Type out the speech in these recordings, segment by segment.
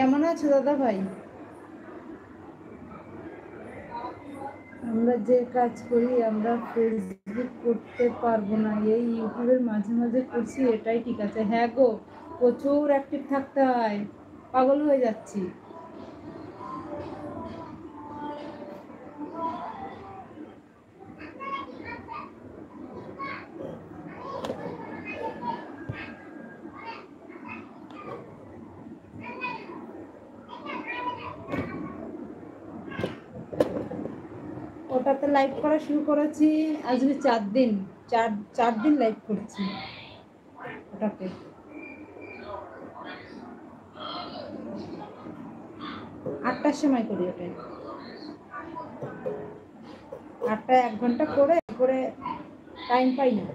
কেমন আছো দাদা ভাই? আমরা যে কাজ করি আমরা ফেসবুক করতে পারবো না, এই ইউটিউবের মাঝে মাঝে করছি, এটাই ঠিক আছে। হ্যাঁ গো, প্রচুর অ্যাক্টিভ থাকতে হয়, পাগল হয়ে যাচ্ছি। ওটাতে লাইভ করা শুরু করেছি আজকে 4 দিন, চার 4 দিন লাইভ করছি ওটাতে। 8টার সময় করি ওটাই, 8টায় 1 ঘন্টা করে করে টাইম পাই না।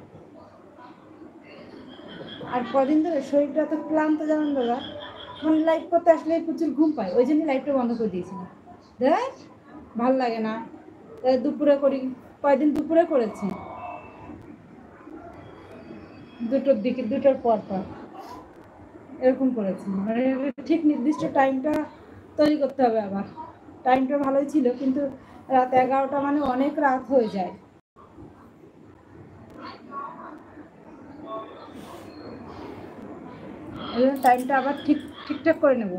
আর কদিন ধরে শরীরটা তো ক্লান্ত জানেন দাদা, মানে লাইভ করতে আসলে প্রচুর ঘুম পায়, ওই জন্য লাইভটা বন্ধ করে দিয়েছিলাম। দেখ, ভাল লাগে না, দুপুরে করি, কয়দিন দুপুরে করেছি, 2টোর দিকে, 2টোর পর পর এরকম করেছি। মানে ঠিক নির্দিষ্ট টাইমটা তৈরি করতে হবে। আবার টাইমটা ভালোই ছিল, কিন্তু রাত 11টা মানে অনেক রাত হয়ে যায়। এই জন্য টাইমটা আবার ঠিকঠাক করে নেব।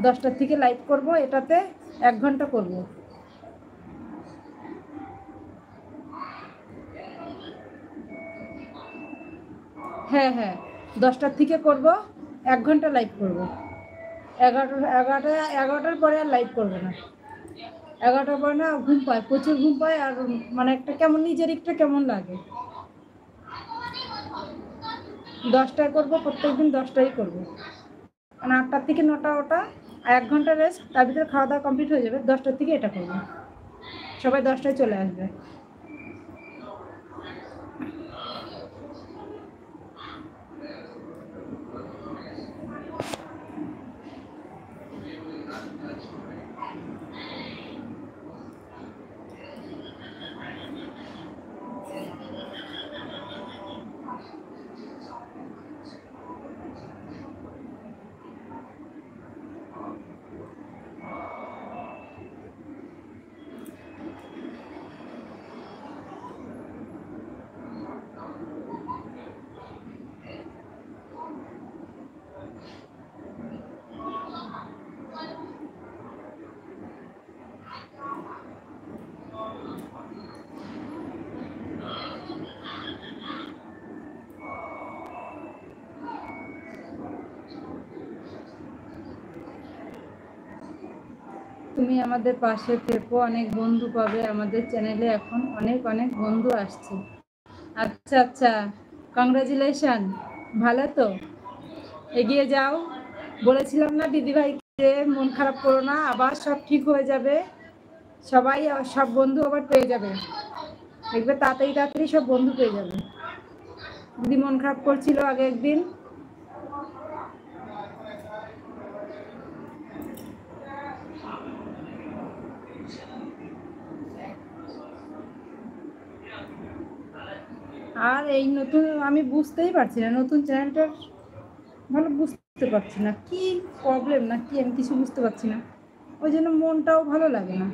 10টার থেকে লাইভ করব, এটাতে 1 ঘন্টা করব। হ্যাঁ হ্যাঁ, 10টার থেকে করব, 1 ঘন্টা লাইভ করব। 11টার পরে আর লাইভ করবো না। 11টার পরে না ঘুম পায়, প্রচুর ঘুম পায়, আর মানে একটা কেমন নিজের একটা কেমন লাগে। 10টায় করবো, প্রত্যেকদিন 10টাই করবো, মানে 8টার থেকে 9টা ওটা, আর 1 ঘন্টা রেস্ট, তার ভিতরে খাওয়া দাওয়া কমপ্লিট হয়ে যাবে। 10টার থেকে এটা করবো, সবাই 10টায় চলে আসবে। তুমি আমাদের পাশে থেকো, অনেক বন্ধু পাবে আমাদের চ্যানেলে, এখন অনেক অনেক বন্ধু আসছে। আচ্ছা আচ্ছা, কংগ্রাচুলেশন, ভালো তো, এগিয়ে যাও। বলেছিলাম না দিদিভাইকে, মন খারাপ করো না, আবার সব ঠিক হয়ে যাবে। সবাই সব বন্ধু আবার পেয়ে যাবে, দেখবে তাড়াতাড়ি তাড়াতাড়ি সব বন্ধু পেয়ে যাবে। দিদি মন খারাপ করছিল আগে একদিন। আর এই নতুন, আমি বুঝতেই পারছি না নতুন চ্যানেলটার, ভালো বুঝতে পারছি না কি প্রবলেম না কি, আমি কিছু বুঝতে পারছি না, ওই জন্য মনটাও ভালো লাগে না।